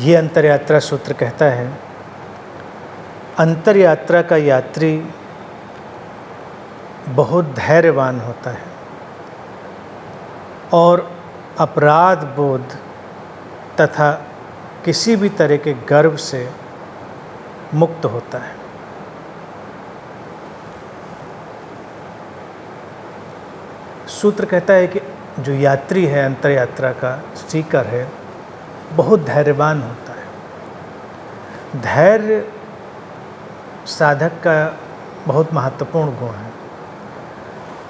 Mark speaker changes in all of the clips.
Speaker 1: ये अंतरयात्रा सूत्र कहता है, अंतरयात्रा का यात्री बहुत धैर्यवान होता है और अपराध बोध तथा किसी भी तरह के गर्व से मुक्त होता है। सूत्र कहता है कि जो यात्री है, अंतरयात्रा का सीकर है, बहुत धैर्यवान होता है। धैर्य साधक का बहुत महत्वपूर्ण गुण है।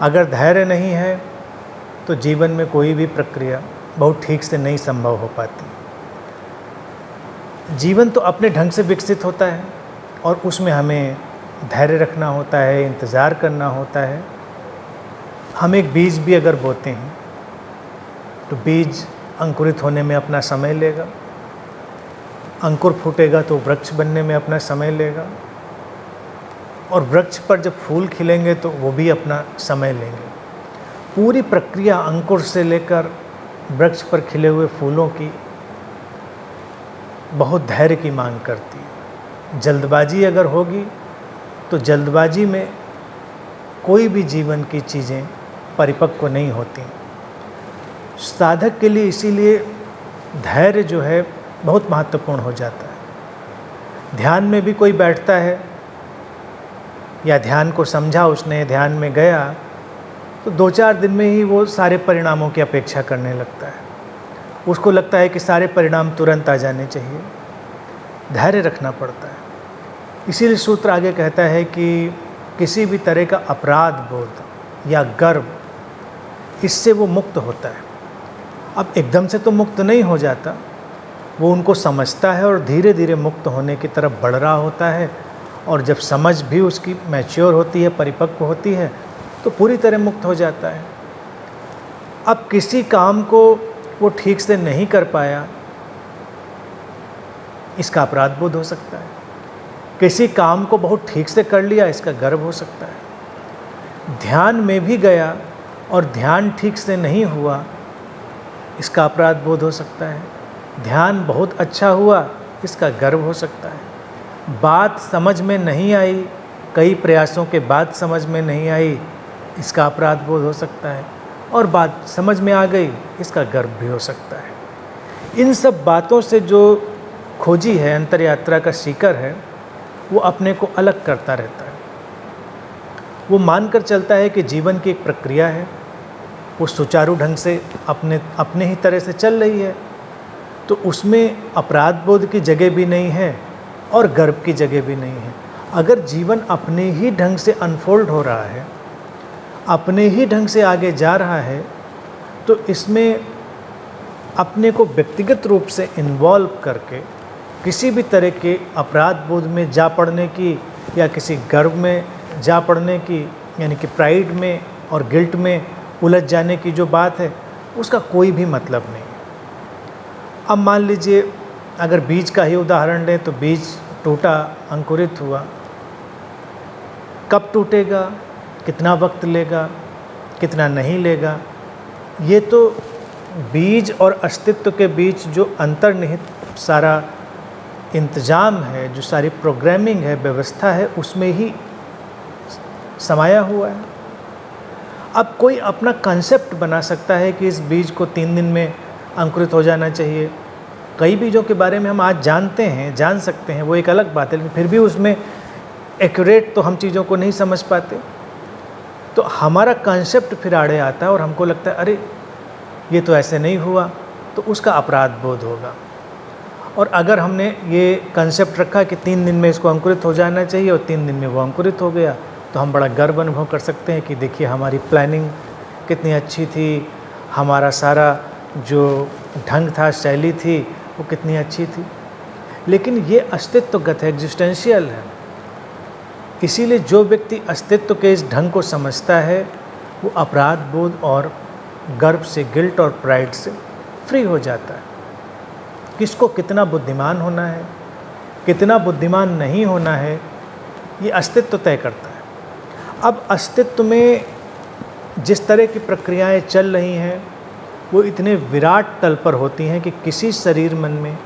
Speaker 1: अगर धैर्य नहीं है तो जीवन में कोई भी प्रक्रिया बहुत ठीक से नहीं संभव हो पाती। जीवन तो अपने ढंग से विकसित होता है और उसमें हमें धैर्य रखना होता है, इंतज़ार करना होता है। हम एक बीज भी अगर बोते हैं तो बीज अंकुरित होने में अपना समय लेगा, अंकुर फूटेगा तो वृक्ष बनने में अपना समय लेगा, और वृक्ष पर जब फूल खिलेंगे तो वो भी अपना समय लेंगे। पूरी प्रक्रिया अंकुर से लेकर वृक्ष पर खिले हुए फूलों की बहुत धैर्य की मांग करती है। जल्दबाजी अगर होगी तो जल्दबाजी में कोई भी जीवन की चीज़ें परिपक्व नहीं होती। साधक के लिए इसीलिए धैर्य जो है बहुत महत्वपूर्ण हो जाता है। ध्यान में भी कोई बैठता है या ध्यान को समझा, उसने ध्यान में गया तो 2-4 दिन में ही वो सारे परिणामों की अपेक्षा करने लगता है। उसको लगता है कि सारे परिणाम तुरंत आ जाने चाहिए। धैर्य रखना पड़ता है। इसीलिए सूत्र आगे कहता है कि किसी भी तरह का अपराध बोध या गर्व, इससे वो मुक्त होता है। अब एकदम से तो मुक्त नहीं हो जाता, वो उनको समझता है और धीरे धीरे मुक्त होने की तरफ बढ़ रहा होता है। और जब समझ भी उसकी मैच्योर होती है, परिपक्व होती है, तो पूरी तरह मुक्त हो जाता है। अब किसी काम को वो ठीक से नहीं कर पाया, इसका अपराध बोध हो सकता है। किसी काम को बहुत ठीक से कर लिया, इसका गर्व हो सकता है। ध्यान में भी गया और ध्यान ठीक से नहीं हुआ, इसका अपराध बोध हो सकता है। ध्यान बहुत अच्छा हुआ, इसका गर्व हो सकता है। बात समझ में नहीं आई, कई प्रयासों के बाद समझ में नहीं आई, इसका अपराध बोध हो सकता है। और बात समझ में आ गई, इसका गर्व भी हो सकता है। इन सब बातों से जो खोजी है, अंतरयात्रा का सीकर है, वो अपने को अलग करता रहता है। वो मानकर चलता है कि जीवन की एक प्रक्रिया है, वो सुचारू ढंग से अपने ही तरह से चल रही है, तो उसमें अपराध बोध की जगह भी नहीं है और गर्व की जगह भी नहीं है। अगर जीवन अपने ही ढंग से अनफोल्ड हो रहा है, अपने ही ढंग से आगे जा रहा है, तो इसमें अपने को व्यक्तिगत रूप से इन्वॉल्व करके किसी भी तरह के अपराध बोध में जा पड़ने की या किसी गर्व में जा पड़ने की, यानी कि प्राइड में और गिल्ट में उलझ जाने की जो बात है, उसका कोई भी मतलब नहीं। अब मान लीजिए अगर बीज का ही उदाहरण लें तो बीज टूटा, अंकुरित हुआ, कब टूटेगा, कितना वक्त लेगा, कितना नहीं लेगा, ये तो बीज और अस्तित्व के बीच जो अंतर्निहित सारा इंतजाम है, जो सारी प्रोग्रामिंग है, व्यवस्था है, उसमें ही समाया हुआ है। अब कोई अपना कंसेप्ट बना सकता है कि इस बीज को 3 दिन में अंकुरित हो जाना चाहिए। कई बीजों के बारे में हम आज जानते हैं, जान सकते हैं, वो एक अलग बात है, लेकिन फिर भी उसमें एक्यूरेट तो हम चीज़ों को नहीं समझ पाते। तो हमारा कंसेप्ट फिर आड़े आता है और हमको लगता है अरे ये तो ऐसे नहीं हुआ, तो उसका अपराध बोध होगा। और अगर हमने ये कंसेप्ट रखा कि 3 दिन में इसको अंकुरित हो जाना चाहिए और 3 दिन में वो अंकुरित हो गया, तो हम बड़ा गर्व अनुभव कर सकते हैं कि देखिए हमारी प्लानिंग कितनी अच्छी थी, हमारा सारा जो ढंग था, शैली थी, वो कितनी अच्छी थी। लेकिन ये अस्तित्वगत है, एग्जिस्टेंशियल है। इसीलिए जो व्यक्ति अस्तित्व के इस ढंग को समझता है, वो अपराध बोध और गर्व से, गिल्ट और प्राइड से फ्री हो जाता है। किसको कितना बुद्धिमान होना है, कितना बुद्धिमान नहीं होना है, ये अस्तित्व तय करता है। अब अस्तित्व में जिस तरह की प्रक्रियाएं चल रही हैं, वो इतने विराट तल पर होती हैं कि किसी शरीर मन में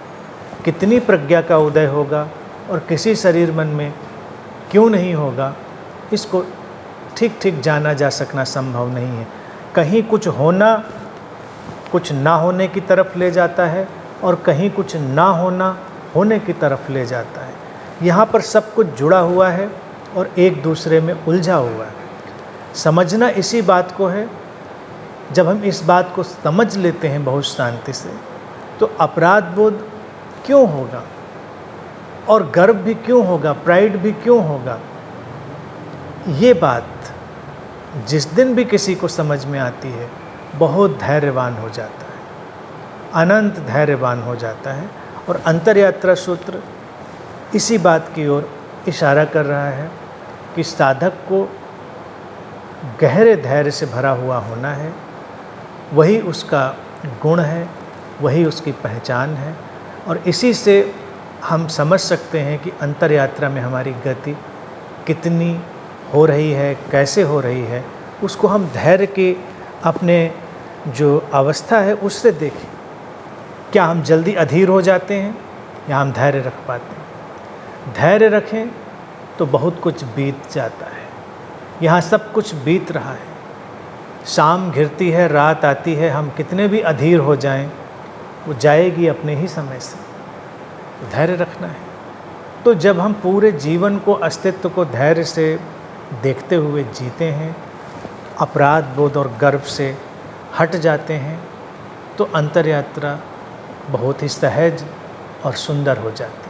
Speaker 1: कितनी प्रज्ञा का उदय होगा और किसी शरीर मन में क्यों नहीं होगा, इसको ठीक ठीक जाना जा सकना संभव नहीं है। कहीं कुछ होना कुछ ना होने की तरफ ले जाता है और कहीं कुछ ना होना होने की तरफ ले जाता है। यहाँ पर सब कुछ जुड़ा हुआ है और एक दूसरे में उलझा हुआ है। समझना इसी बात को है। जब हम इस बात को समझ लेते हैं बहुत शांति से, तो अपराध बोध क्यों होगा और गर्व भी क्यों होगा, प्राइड भी क्यों होगा। ये बात जिस दिन भी किसी को समझ में आती है, बहुत धैर्यवान हो जाता है, अनंत धैर्यवान हो जाता है। और अंतरयात्रा सूत्र इसी बात की ओर इशारा कर रहा है कि साधक को गहरे धैर्य से भरा हुआ होना है। वही उसका गुण है, वही उसकी पहचान है। और इसी से हम समझ सकते हैं कि अंतरयात्रा में हमारी गति कितनी हो रही है, कैसे हो रही है। उसको हम धैर्य की अपने जो अवस्था है उससे देखें। क्या हम जल्दी अधीर हो जाते हैं या हम धैर्य रख पाते हैं? धैर्य रखें तो बहुत कुछ बीत जाता है। यहाँ सब कुछ बीत रहा है। शाम घिरती है, रात आती है, हम कितने भी अधीर हो जाएं, वो जाएगी अपने ही समय से। तो धैर्य रखना है। तो जब हम पूरे जीवन को, अस्तित्व को धैर्य से देखते हुए जीते हैं, अपराध बोध और गर्व से हट जाते हैं, तो अंतरयात्रा बहुत ही सहज और सुंदर हो जाती है।